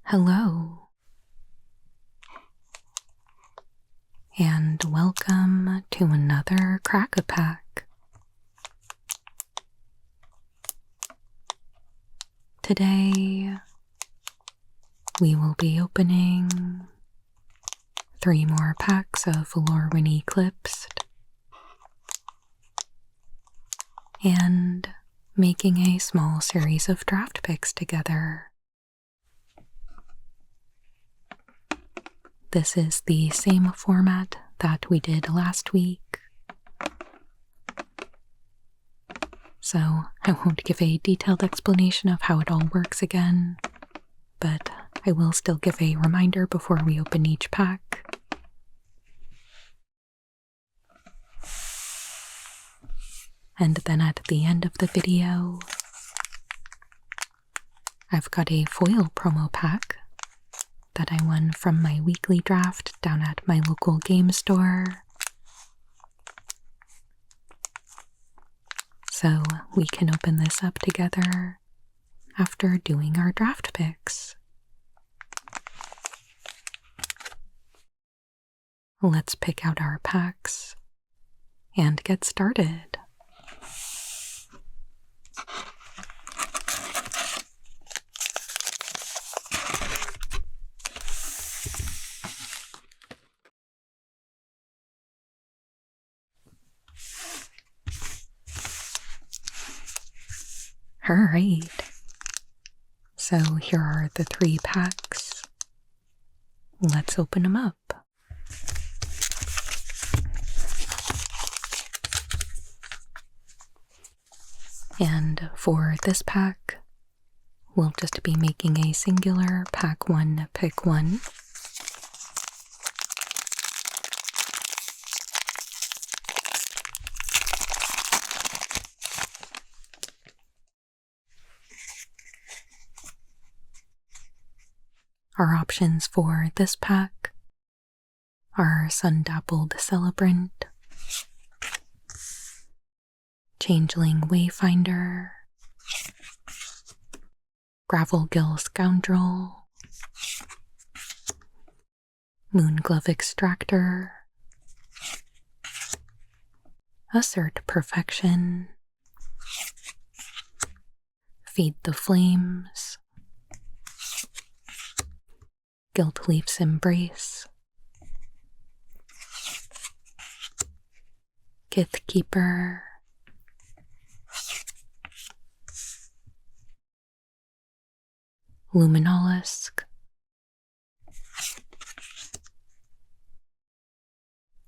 Hello, and welcome to another Crack-a-Pack. Today, we will be opening 3 more packs of Lorwyn Eclipsed and making a small series of draft picks together. This is the same format that we did last week, so I won't give a detailed explanation of how it all works again, but I will still give a reminder before we open each pack. And then at the end of the video, I've got a foil promo pack that I won from my weekly draft down at my local game store. So we can open this up together after doing our draft picks. Let's pick out our packs and get started. Alright, so here are the 3 packs. Let's open them up. And for this pack, we'll just be making a singular pack 1, pick 1. Our options for this pack are Sun-Dappled Celebrant, Changeling Wayfinder, Gravelgill Scoundrel, Moonglove Extractor, Assert Perfection, Feed the Flames, Guiltleaf's Embrace, Kithkeeper, Luminolisk,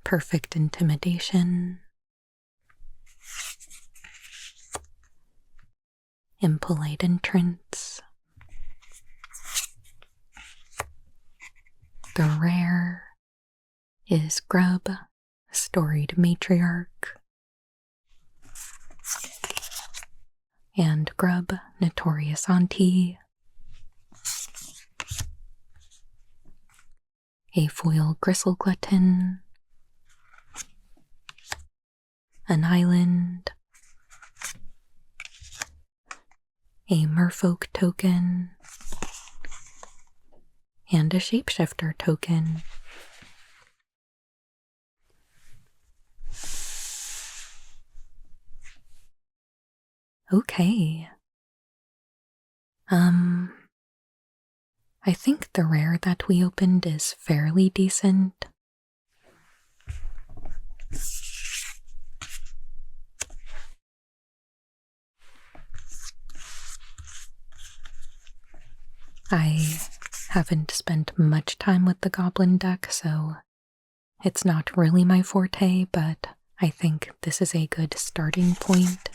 Perfect Intimidation, Impolite Entrance. The rare is Grub, Storied Matriarch, and Grub, Notorious Auntie, a foil Gristle Glutton, an Island, a Merfolk token, and a Shapeshifter token. Okay. I think the rare that we opened is fairly decent. I haven't spent much time with the Goblin deck, so it's not really my forte, but I think this is a good starting point.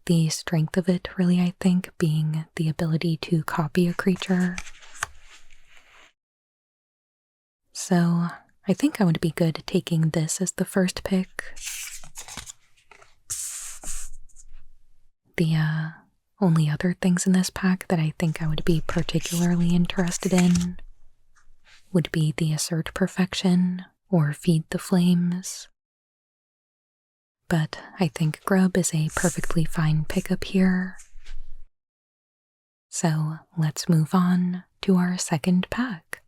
The strength of it really, I think, being the ability to copy a creature. So I think I would be good taking this as the first pick. The only other things in this pack that I think I would be particularly interested in would be the Assert Perfection or feed the flames. But I think grub is a perfectly fine pickup here. So let's move on to our second pack.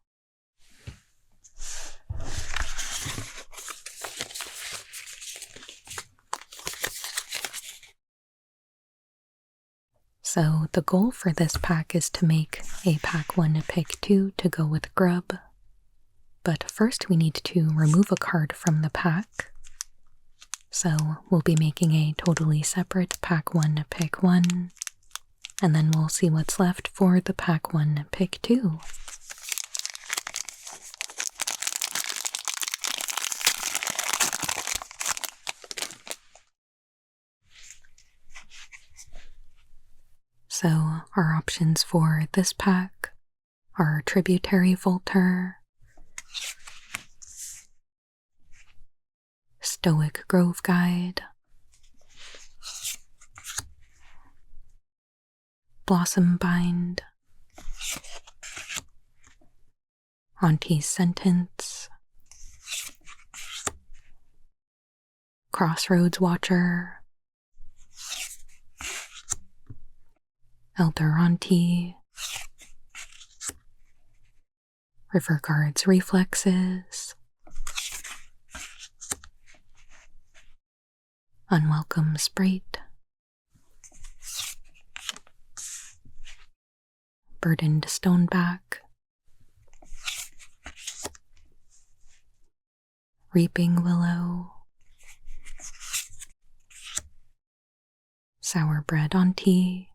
So the goal for this pack is to make a pack 1 pick 2 to go with grub. But first we need to remove a card from the pack. So we'll be making a totally separate pack 1 pick 1, and then we'll see what's left for the pack 1 pick 2. So our options for this pack are Tributary Volter, Stoic Grove Guide, Blossom Bind, Auntie's Sentence, Crossroads Watcher, Elder Auntie, River Guard's Reflexes, Unwelcome Sprite, Burdened Stoneback, Reaping Willow, Sourbread Auntie,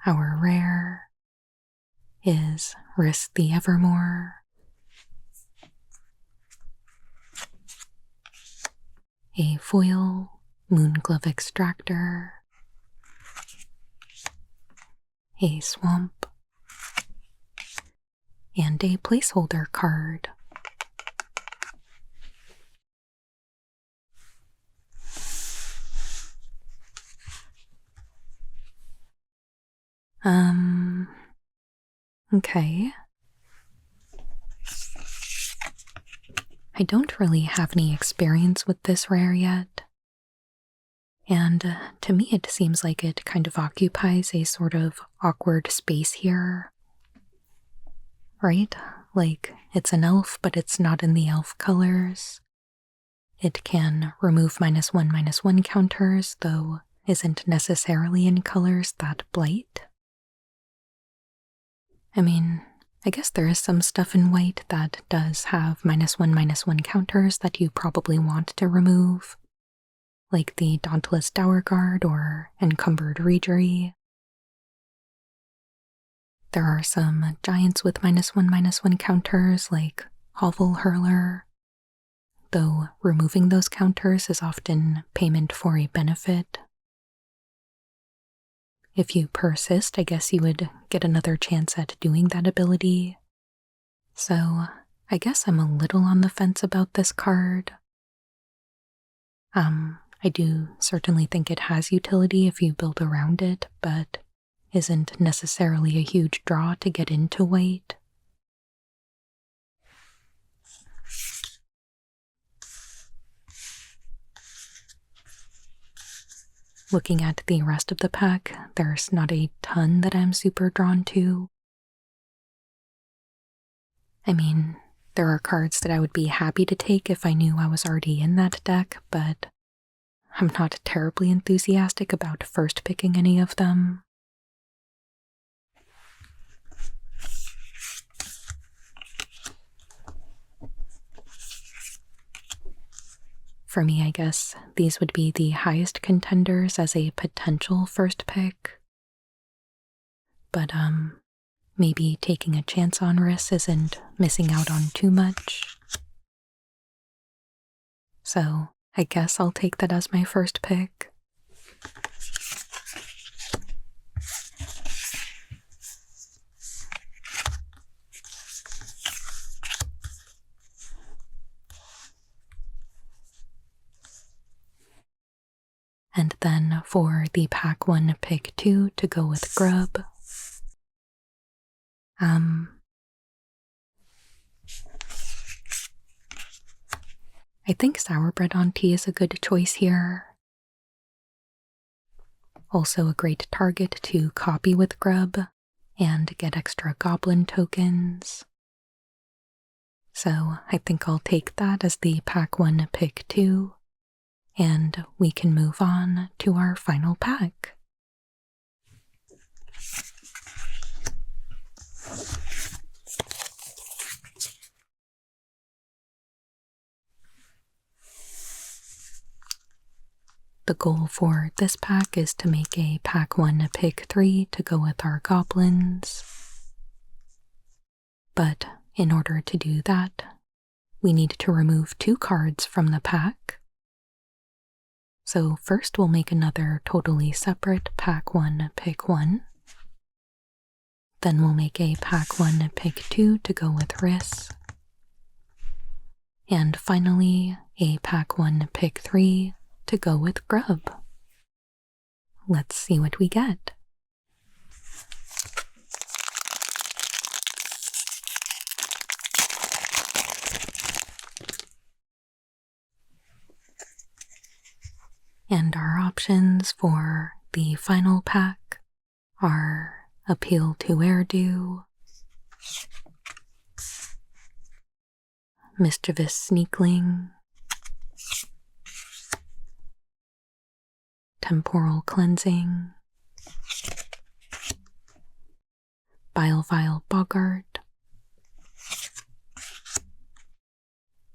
our rare is Risk the Evermore, a foil Moonglove Extractor, a swamp, and a placeholder card. Okay. I don't really have any experience with this rare yet, and to me it seems like it kind of occupies a sort of awkward space here. Right? Like, it's an elf, but it's not in the elf colors. It can remove -1/-1 counters, though isn't necessarily in colors that blight. I mean, I guess there is some stuff in white that does have -1/-1 counters that you probably want to remove, like the Dauntless Dower Guard or Encumbered Reejery. There are some giants with -1/-1 counters like Hovel Hurler, though removing those counters is often payment for a benefit. If you persist, I guess you would get another chance at doing that ability. So I guess I'm a little on the fence about this card. I do certainly think it has utility if you build around it, but isn't necessarily a huge draw to get into white. Looking at the rest of the pack, there's not a ton that I'm super drawn to. I mean, there are cards that I would be happy to take if I knew I was already in that deck, but I'm not terribly enthusiastic about first picking any of them. For me, I guess these would be the highest contenders as a potential first pick. But maybe taking a chance on Riss isn't missing out on too much. So I guess I'll take that as my first pick. And then for the pack 1 pick 2 to go with grub. I think sour bread on tea is a good choice here. Also a great target to copy with Grub and get extra goblin tokens. So I think I'll take that as the pack 1 pick 2, and we can move on to our final pack. The goal for this pack is to make a pack 1 pick 3 to go with our goblins. But in order to do that, we need to remove 2 cards from the pack. So first we'll make another totally separate pack 1 pick 1. Then we'll make a pack 1 pick 2 to go with Riss. And finally, a pack 1 pick 3 to go with Grub. Let's see what we get. And our options for the final pack are Appeal to Erdu, Mischievous Sneakling, Temporal Cleansing, Bilevile Boggart,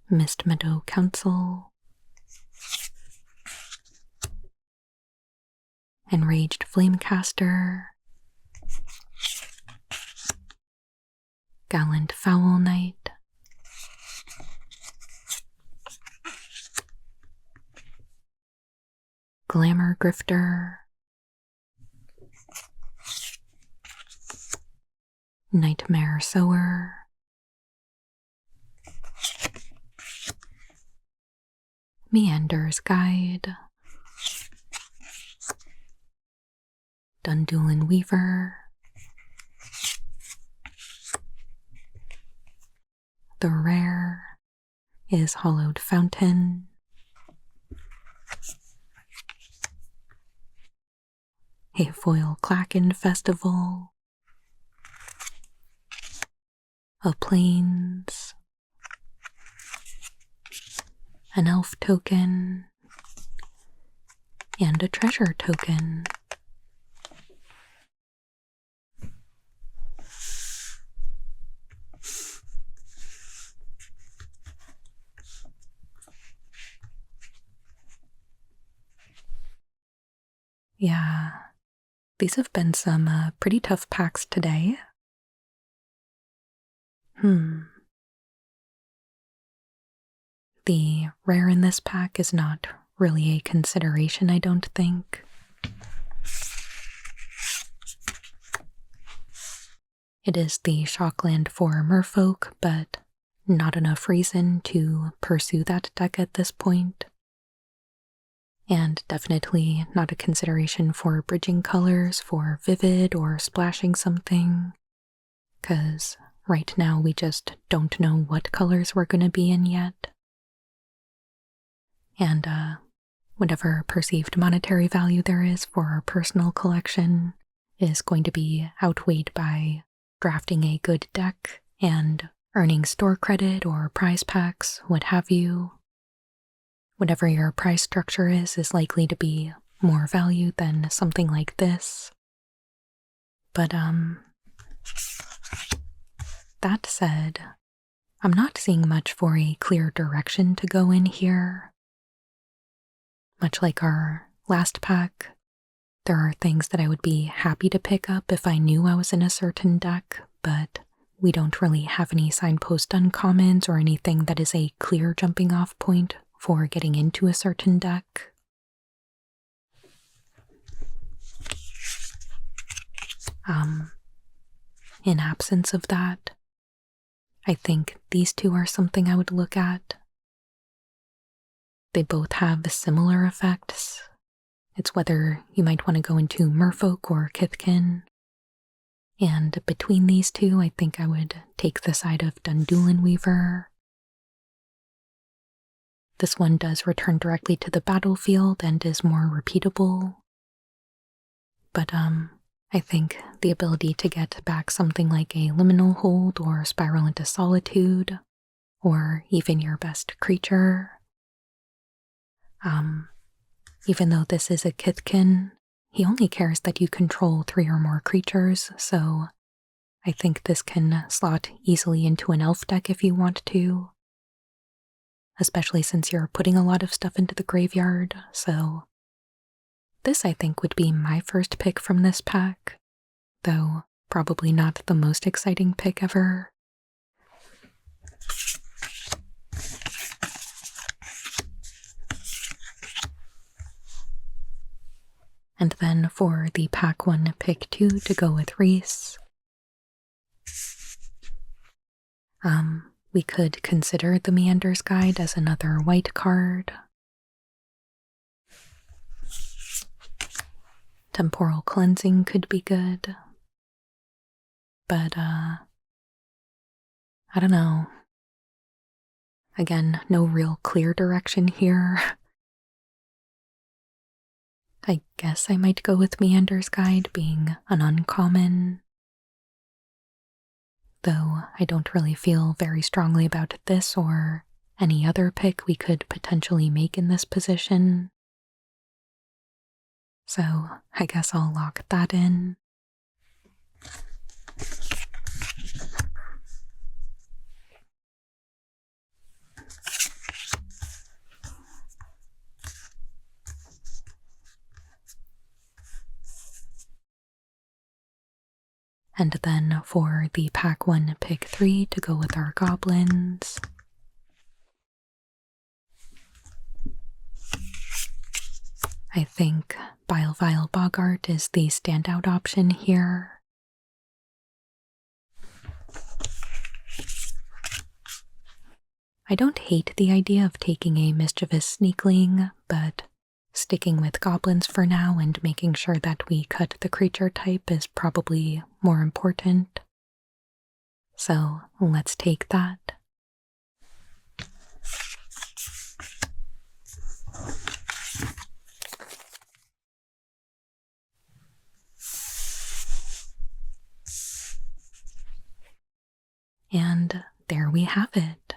Mist Meadow Council, Enraged Flamecaster, Gallant Foul Knight, Glamour Grifter, Nightmare Sower, Meander's Guide, Dundulin Weaver, the rare is Hollowed Fountain, a foil Klaken Festival, a Plains, an elf token, and a treasure token. Yeah, these have been some pretty tough packs today. The rare in this pack is not really a consideration, I don't think. It is the Shockland for Merfolk, but not enough reason to pursue that deck at this point. And definitely not a consideration for bridging colors for Vivid or splashing something, because right now we just don't know what colors we're going to be in yet. And whatever perceived monetary value there is for our personal collection is going to be outweighed by drafting a good deck and earning store credit or prize packs, what have you. Whatever your price structure is likely to be more value than something like this. But that said, I'm not seeing much for a clear direction to go in here. Much like our last pack, there are things that I would be happy to pick up if I knew I was in a certain deck, but we don't really have any signpost uncommons or anything that is a clear jumping off point for getting into a certain deck. In absence of that, I think these two are something I would look at. They both have similar effects. It's whether you might want to go into Merfolk or Kithkin. And between these two, I think I would take the side of Dundulin Weaver. this one does return directly to the battlefield and is more repeatable. But I think the ability to get back something like a liminal hold or spiral into solitude, or even your best creature. Even though this is a Kithkin, he only cares that you control 3 or more creatures, so I think this can slot easily into an elf deck if you want to. Especially since you're putting a lot of stuff into the graveyard, so this I think would be my first pick from this pack, though probably not the most exciting pick ever. And then for the pack 1 pick 2 to go with Reese, we could consider the Meander's Guide as another white card. Temporal Cleansing could be good. But, I don't know. Again, no real clear direction here. I guess I might go with Meander's Guide being an uncommon. Though I don't really feel very strongly about this or any other pick we could potentially make in this position. So I guess I'll lock that in. And then for the pack 1 pick 3 to go with our goblins, I think Bilevile Boggart is the standout option here. I don't hate the idea of taking a Mischievous Sneakling, but sticking with goblins for now and making sure that we cut the creature type is probably more important. So let's take that. And there we have it.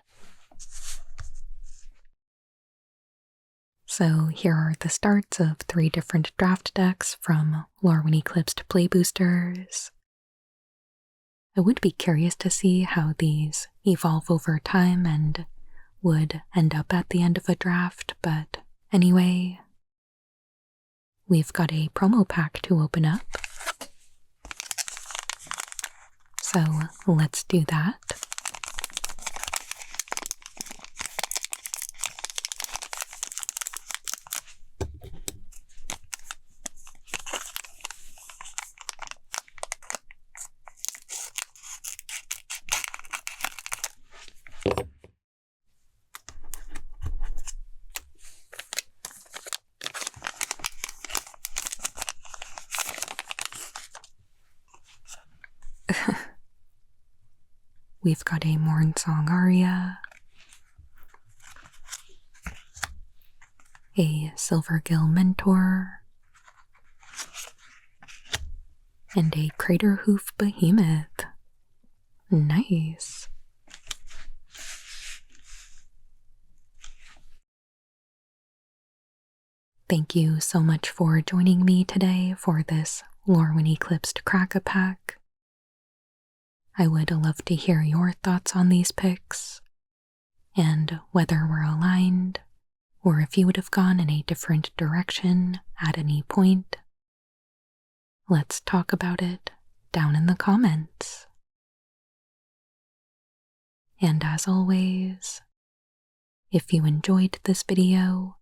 So here are the starts of 3 different draft decks from Lorwyn Eclipsed Play Boosters. I would be curious to see how these evolve over time and would end up at the end of a draft, but anyway, we've got a promo pack to open up. So let's do that. We've got a Mornsong Aria, a Silvergill Mentor, and a Craterhoof Behemoth. Nice. Thank you so much for joining me today for this Lorwyn Eclipsed Crack-a-Pack. I would love to hear your thoughts on these picks, and whether we're aligned, or if you would have gone in a different direction at any point. Let's talk about it down in the comments. And as always, if you enjoyed this video,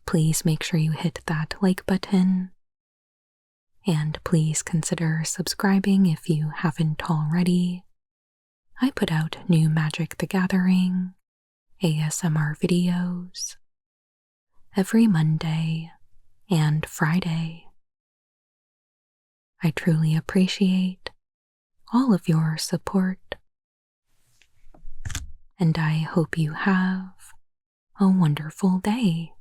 please make sure you hit that like button. And please consider subscribing if you haven't already. I put out new Magic the Gathering ASMR videos every Monday and Friday. I truly appreciate all of your support, and I hope you have a wonderful day.